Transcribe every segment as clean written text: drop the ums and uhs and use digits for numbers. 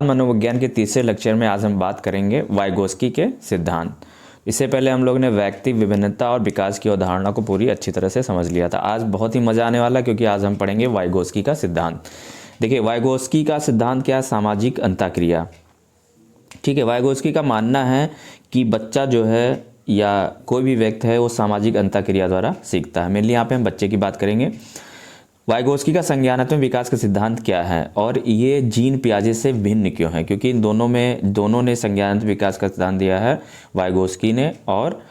मनोविज्ञान के तीसरे लेक्चर में आज हम बात करेंगे वाइगोस्की के सिद्धांत। इससे पहले हम लोग ने व्यक्ति विभिन्नता और विकास की अवधारणा को पूरी अच्छी तरह से समझ लिया था। आज बहुत ही मज़ा आने वाला, क्योंकि आज हम पढ़ेंगे वाइगोस्की का सिद्धांत। देखिए, वाइगोस्की का सिद्धांत क्या है? सामाजिक अंतःक्रिया। ठीक है, वाइगोस्की का मानना है कि बच्चा जो है या कोई भी व्यक्ति है वो सामाजिक अंतःक्रिया द्वारा सीखता है। मेनली यहाँ पे हम बच्चे की बात करेंगे। वाइगोस्की का संज्ञानात्मक विकास का सिद्धांत क्या है और ये जीन पियाजे से भिन्न क्यों है? क्योंकि इन दोनों ने संज्ञानात्मक विकास का सिद्धांत दिया है, वाइगोस्की ने और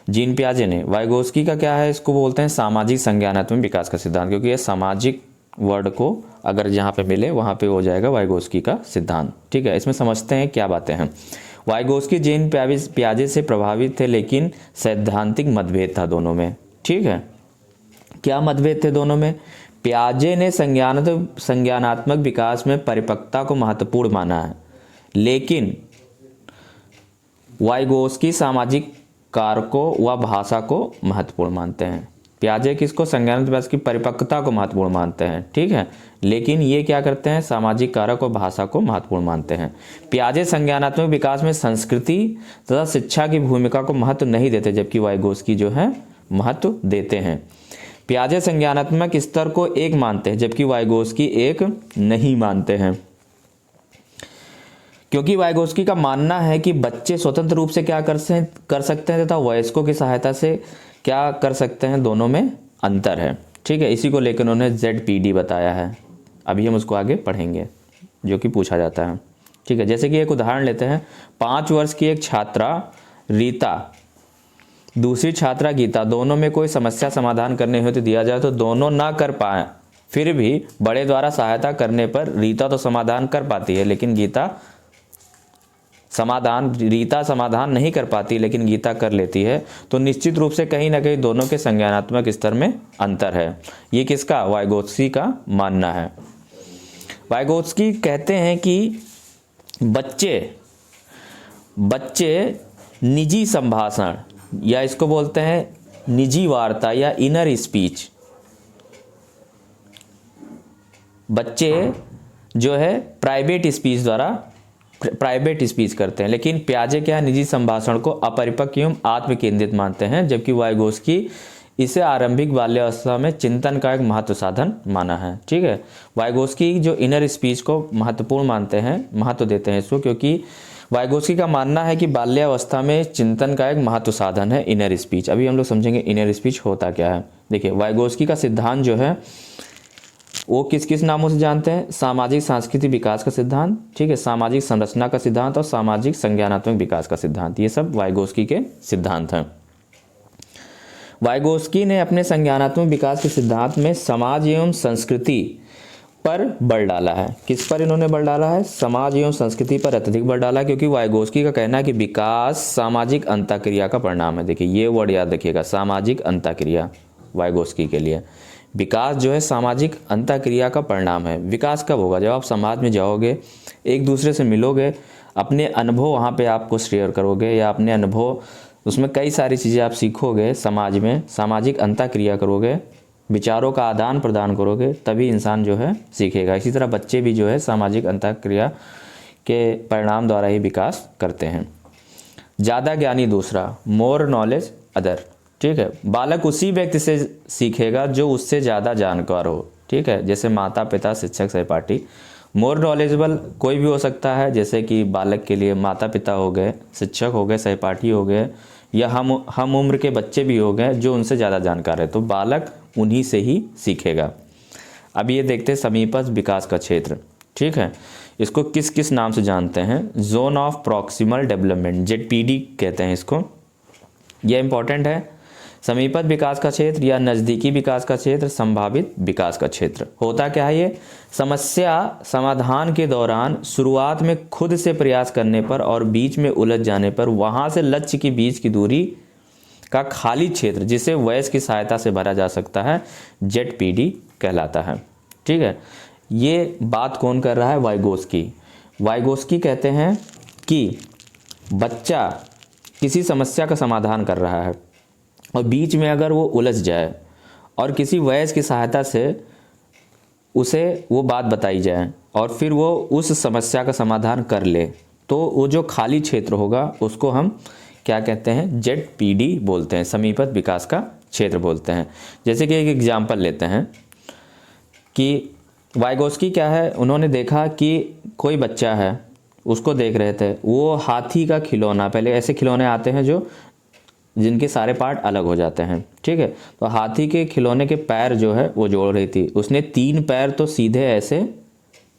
जीन पियाजे ने। वाइगोस्की का क्या है? इसको बोलते हैं सामाजिक संज्ञानात्मक विकास का सिद्धांत, क्योंकि ये सामाजिक वर्ड को अगर जहाँ पे मिले वहाँ पे हो जाएगा वाइगोस्की का सिद्धांत। ठीक है, इसमें समझते हैं क्या बातें हैं। वाइगोस्की जीन पियाजे से प्रभावित थे, लेकिन सैद्धांतिक मतभेद था दोनों में। ठीक है, क्या मतभेद थे दोनों में? पियाजे ने संज्ञानात्मक विकास में परिपक्वता को महत्वपूर्ण माना है, लेकिन वाइगोस्की सामाजिक कारकों व भाषा को महत्वपूर्ण मानते हैं। पियाजे किसको? संज्ञानात्मक विकास की परिपक्वता को महत्वपूर्ण मानते हैं। ठीक है, लेकिन ये क्या करते हैं? सामाजिक कारक और भाषा को महत्वपूर्ण मानते हैं। पियाजे संज्ञानात्मक विकास में संस्कृति तथा शिक्षा की भूमिका को महत्व नहीं देते, जबकि वाइगोस्की जो है महत्व देते हैं। पियाजे संज्ञानात्मक स्तर को एक मानते हैं, जबकि वाइगोस्की एक नहीं मानते हैं, क्योंकि वाइगोस्की का मानना है कि बच्चे स्वतंत्र रूप से क्या कर सकते हैं तथा वयस्कों की सहायता से क्या कर सकते हैं, दोनों में अंतर है। ठीक है, इसी को लेकर उन्होंने ZPD बताया है। अभी हम उसको आगे पढ़ेंगे, जो कि पूछा जाता है। ठीक है, जैसे कि एक उदाहरण लेते हैं। 5 वर्ष की एक छात्रा रीता, दूसरी छात्रा गीता, दोनों में कोई समस्या समाधान करने हेतु दिया जाए तो दोनों ना कर पाए, फिर भी बड़े द्वारा सहायता करने पर रीता तो समाधान कर पाती है, लेकिन रीता समाधान नहीं कर पाती, लेकिन गीता कर लेती है। तो निश्चित रूप से कहीं ना कहीं दोनों के संज्ञानात्मक स्तर में अंतर है। ये किसका? वाइगोस्की का मानना है। वाइगोस्की कहते हैं कि बच्चे निजी संभाषण, या इसको बोलते हैं निजी वार्ता या इनर स्पीच, बच्चे जो है प्राइवेट स्पीच करते हैं। लेकिन पियाजे क्या? निजी संभाषण को अपरिपक्व एवं आत्मकेंद्रित मानते हैं, जबकि वाइगोस्की इसे आरंभिक बाल्यावस्था में चिंतन का एक महत्व साधन माना है। ठीक है, वाइगोस्की जो इनर स्पीच को महत्वपूर्ण मानते हैं, महत्व देते हैं इसको, क्योंकि वाइगोस्की का मानना है कि बाल्यावस्था में चिंतन का एक महत्व साधन है इनर स्पीच। अभी हम लोग समझेंगे इनर स्पीच होता क्या है। देखिए, वाइगोस्की का सिद्धांत जो है वो किस किस नामों से जानते हैं? सामाजिक सांस्कृतिक विकास का सिद्धांत, ठीक है, सामाजिक संरचना का सिद्धांत और सामाजिक संज्ञानात्मक विकास का सिद्धांत। ये सब वाइगोस्की के सिद्धांत हैं। वाइगोस्की ने अपने संज्ञानात्मक विकास के सिद्धांत में समाज एवं संस्कृति पर बल डाला है। किस पर इन्होंने बल डाला है? समाज एवं संस्कृति पर अत्यधिक बल डाला, क्योंकि वाइगोस्की का कहना है कि विकास सामाजिक अंतःक्रिया का परिणाम है। देखिए, ये वर्ड याद रखिएगा, सामाजिक अंतःक्रिया। वाइगोस्की के लिए विकास जो है सामाजिक अंतःक्रिया का परिणाम है। विकास कब होगा? जब आप समाज में जाओगे, एक दूसरे से मिलोगे, अपने अनुभव वहाँ पे आपको शेयर करोगे, या अपने अनुभव उसमें कई सारी चीज़ें आप सीखोगे, समाज में सामाजिक अंतःक्रिया करोगे, विचारों का आदान प्रदान करोगे, तभी इंसान जो है सीखेगा। इसी तरह बच्चे भी जो है सामाजिक अंतःक्रिया के परिणाम द्वारा ही विकास करते हैं। ज़्यादा ज्ञानी दूसरा, मोर नॉलेज अदर। ठीक है, बालक उसी व्यक्ति से सीखेगा जो उससे ज़्यादा जानकार हो। ठीक है, जैसे माता पिता, शिक्षक, सहपाठी। मोर नॉलेजेबल कोई भी हो सकता है, जैसे कि बालक के लिए माता पिता हो गए, शिक्षक हो गए, सहपाठी हो गए, या हम उम्र के बच्चे भी हो गए जो उनसे ज़्यादा जानकार है, तो बालक उन्हीं से ही सीखेगा। अब ये देखते हैं समीपस्थ विकास का क्षेत्र। ठीक है, इसको किस किस नाम से जानते हैं? Zone of proximal development, ZPD कहते हैं इसको। यह इंपॉर्टेंट है। समीपस्थ विकास का क्षेत्र या नज़दीकी विकास का क्षेत्र, संभावित विकास का क्षेत्र। होता क्या है? ये समस्या समाधान के दौरान शुरुआत में खुद से प्रयास करने पर और बीच में उलझ जाने पर वहाँ से लक्ष्य के बीच की दूरी का खाली क्षेत्र, जिसे वयस्क की सहायता से भरा जा सकता है, ZPD कहलाता है। ठीक है, ये बात कौन कर रहा है? वाइगोस्की। वाइगोस्की कहते हैं कि बच्चा किसी समस्या का समाधान कर रहा है और बीच में अगर वो उलझ जाए और किसी वयस्क की सहायता से उसे वो बात बताई जाए और फिर वो उस समस्या का समाधान कर ले, तो वो जो खाली क्षेत्र होगा उसको हम क्या कहते हैं, ZPD बोलते हैं, समीपत विकास का क्षेत्र बोलते हैं। जैसे कि एक एग्जाम्पल लेते हैं कि वाइगोस्की क्या है, उन्होंने देखा कि कोई बच्चा है, उसको देख रहे थे, वो हाथी का खिलौना, पहले ऐसे खिलौने आते हैं जो जिनके सारे पार्ट अलग हो जाते हैं, ठीक है, तो हाथी के खिलौने के पैर जो है वो जोड़ रही थी, उसने 3 पैर तो सीधे ऐसे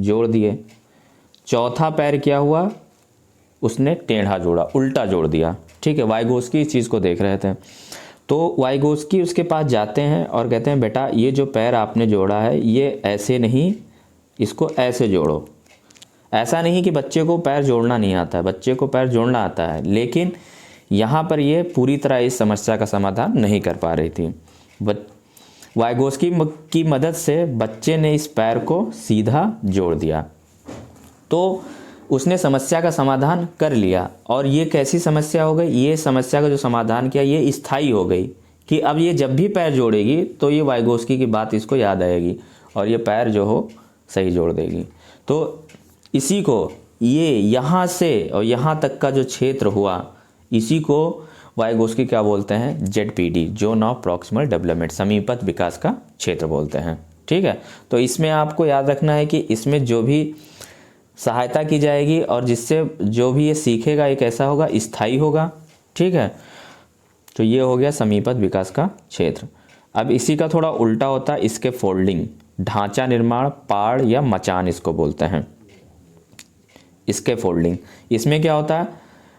जोड़ दिए, चौथा पैर क्या हुआ, उसने टेढ़ा जोड़ा, उल्टा जोड़ दिया, ठीक है। वाइगोस्की इस चीज़ को देख रहे थे, तो वाइगोस्की उसके पास जाते हैं और कहते हैं बेटा ये जो पैर आपने जोड़ा है ये ऐसे नहीं, इसको ऐसे जोड़ो। ऐसा नहीं कि बच्चे को पैर जोड़ना नहीं आता है, बच्चे को पैर जोड़ना आता है, लेकिन यहाँ पर ये पूरी तरह इस समस्या का समाधान नहीं कर पा रही थी। वाइगोस्की की मदद से बच्चे ने इस पैर को सीधा जोड़ दिया, तो उसने समस्या का समाधान कर लिया। और ये कैसी समस्या हो गई, ये समस्या का जो समाधान किया ये स्थायी हो गई कि अब ये जब भी पैर जोड़ेगी तो ये वाइगोस्की की बात इसको याद आएगी और ये पैर जो हो सही जोड़ देगी। तो इसी को ये यहाँ से और यहाँ तक का जो क्षेत्र हुआ, इसी को वाइगोस्की क्या बोलते हैं, ZPD, zone of proximal development, समीपत विकास का क्षेत्र बोलते हैं, ठीक है। तो इसमें आपको याद रखना है कि इसमें जो भी सहायता की जाएगी और जिससे जो भी ये सीखेगा एक ऐसा होगा, स्थायी होगा, ठीक है। तो ये हो गया समीपत विकास का क्षेत्र। अब इसी का थोड़ा उल्टा होता है इसके फोल्डिंग, ढांचा निर्माण, पाड़ या मचान इसको बोलते हैं, इसके फोल्डिंग। इसमें क्या होता है,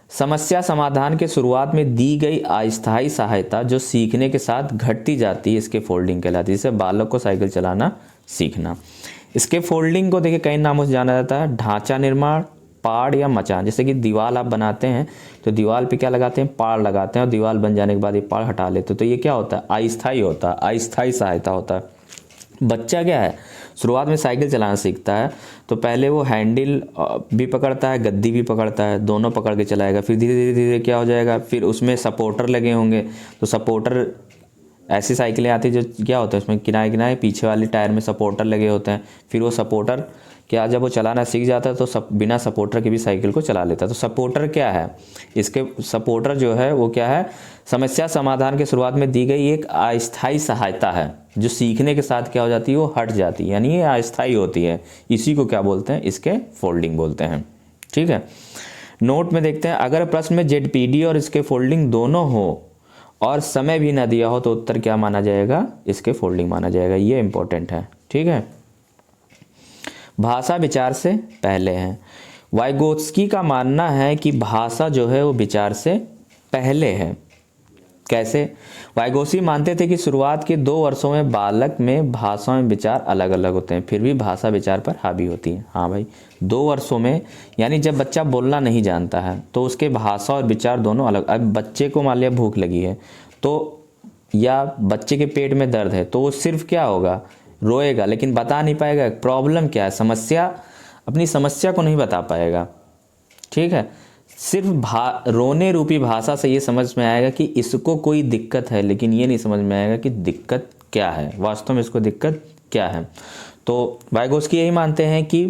समस्या समाधान के शुरुआत में दी गई अस्थायी सहायता जो सीखने के साथ घटती जाती है, इसके फोल्डिंग कहलाती है। जैसे बालक को साइकिल चलाना सीखना, इसके फोल्डिंग को देखिए कई नामों से जाना जाता है, ढांचा निर्माण, पाड़ या मचान। जैसे कि दीवार आप बनाते हैं तो दीवार पे क्या लगाते हैं, पाड़ लगाते हैं, और दीवार बन जाने के बाद ये पाड़ हटा लेते हैं, तो ये क्या होता है, अस्थायी होता है, अस्थायी सहायता होता है। बच्चा क्या है, शुरुआत में साइकिल चलाना सीखता है तो पहले वो हैंडल भी पकड़ता है, गद्दी भी पकड़ता है, दोनों पकड़ के चलाएगा। फिर धीरे धीरे धीरे क्या हो जाएगा, फिर उसमें सपोर्टर लगे होंगे, तो सपोर्टर, ऐसी साइकिलें आती है जो क्या होता है उसमें किनारे किनारे पीछे वाले टायर में सपोर्टर लगे होते हैं। फिर वो सपोर्टर क्या, जब वो चलाना सीख जाता है तो बिना सपोर्टर के भी साइकिल को चला लेता है। तो सपोर्टर क्या है, इसके सपोर्टर जो है वो क्या है, समस्या समाधान के शुरुआत में दी गई एक अस्थायी सहायता है जो सीखने के साथ क्या हो जाती है, वो हट जाती है, यानी ये अस्थायी होती है। इसी को क्या बोलते हैं, इसके फोल्डिंग बोलते हैं, ठीक है। नोट में देखते हैं, अगर प्रश्न में ZPD और इसके फोल्डिंग दोनों हो और समय भी ना दिया हो तो उत्तर क्या माना जाएगा, इसके फोल्डिंग माना जाएगा। ये इंपॉर्टेंट है, ठीक है। भाषा विचार से पहले है। वाइगोत्स्की का मानना है कि भाषा जो है वो विचार से पहले है। कैसे, वाइगोत्स्की मानते थे कि शुरुआत के 2 वर्षों में बालक में भाषा में विचार अलग अलग होते हैं, फिर भी भाषा विचार पर हावी होती है। हाँ भाई, 2 वर्षों में, यानी जब बच्चा बोलना नहीं जानता है तो उसके भाषा और विचार दोनों अलग। अब बच्चे को मान लिया भूख लगी है तो, या बच्चे के पेट में दर्द है तो वो सिर्फ क्या होगा, रोएगा, लेकिन बता नहीं पाएगा प्रॉब्लम क्या है, समस्या, अपनी समस्या को नहीं बता पाएगा, ठीक है। सिर्फ रोने रूपी भाषा से ये समझ में आएगा कि इसको कोई दिक्कत है, लेकिन ये नहीं समझ में आएगा कि दिक्कत क्या है, वास्तव में इसको दिक्कत क्या है। तो वाइगोत्स्की यही मानते हैं कि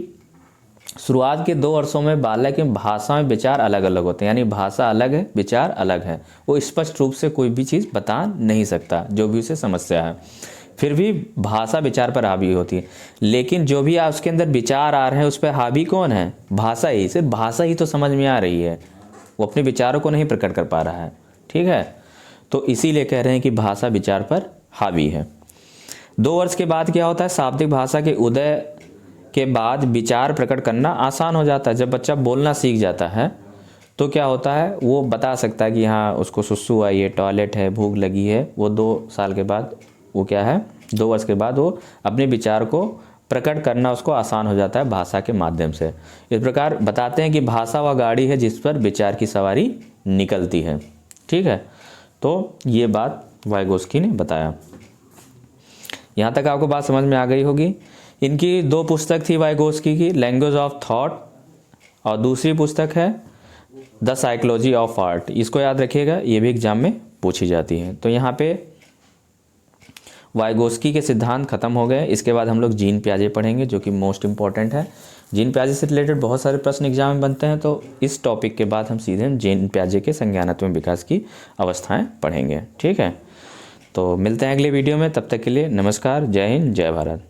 शुरुआत के 2 वर्षों में बालक की भाषा में विचार अलग अलग होते हैं, यानी भाषा अलग है, विचार अलग है। वो स्पष्ट रूप से कोई भी चीज़ बता नहीं सकता जो भी उसे समस्या है, फिर भी भाषा विचार पर हावी होती है। लेकिन जो भी उसके अंदर विचार आ रहे हैं उस पर हावी कौन है, भाषा ही। सिर्फ भाषा ही तो समझ में आ रही है, वो अपने विचारों को नहीं प्रकट कर पा रहा है, ठीक है। तो इसीलिए कह रहे हैं कि भाषा विचार पर हावी है। 2 वर्ष के बाद क्या होता है, शाब्दिक भाषा के उदय के बाद विचार प्रकट करना आसान हो जाता है। जब बच्चा बोलना सीख जाता है तो क्या होता है, वो बता सकता है कि हाँ उसको सुसु आई है, टॉयलेट है, भूख लगी है। वो 2 साल के बाद वो क्या है, 2 वर्ष के बाद वो अपने विचार को प्रकट करना उसको आसान हो जाता है भाषा के माध्यम से। इस प्रकार बताते हैं कि भाषा वह गाड़ी है जिस पर विचार की सवारी निकलती है, ठीक है। तो ये बात वाइगोत्स्की ने बताया। यहाँ तक आपको बात समझ में आ गई होगी। इनकी 2 पुस्तक थी वाइगोत्स्की की, लैंग्वेज ऑफ थॉट, और दूसरी पुस्तक है द साइकोलॉजी ऑफ आर्ट। इसको याद रखिएगा, ये भी एग्जाम में पूछी जाती है। तो यहाँ पे वाइगोस्की के सिद्धांत खत्म हो गए। इसके बाद हम लोग जीन पियाजे पढ़ेंगे जो कि मोस्ट इंपॉर्टेंट है। जीन पियाजे से रिलेटेड बहुत सारे प्रश्न एग्जाम में बनते हैं, तो इस टॉपिक के बाद हम सीधे जीन पियाजे के संज्ञानात्मक विकास की अवस्थाएं पढ़ेंगे। ठीक है, तो मिलते हैं अगले वीडियो में। तब तक के लिए नमस्कार, जय हिंद, जय भारत।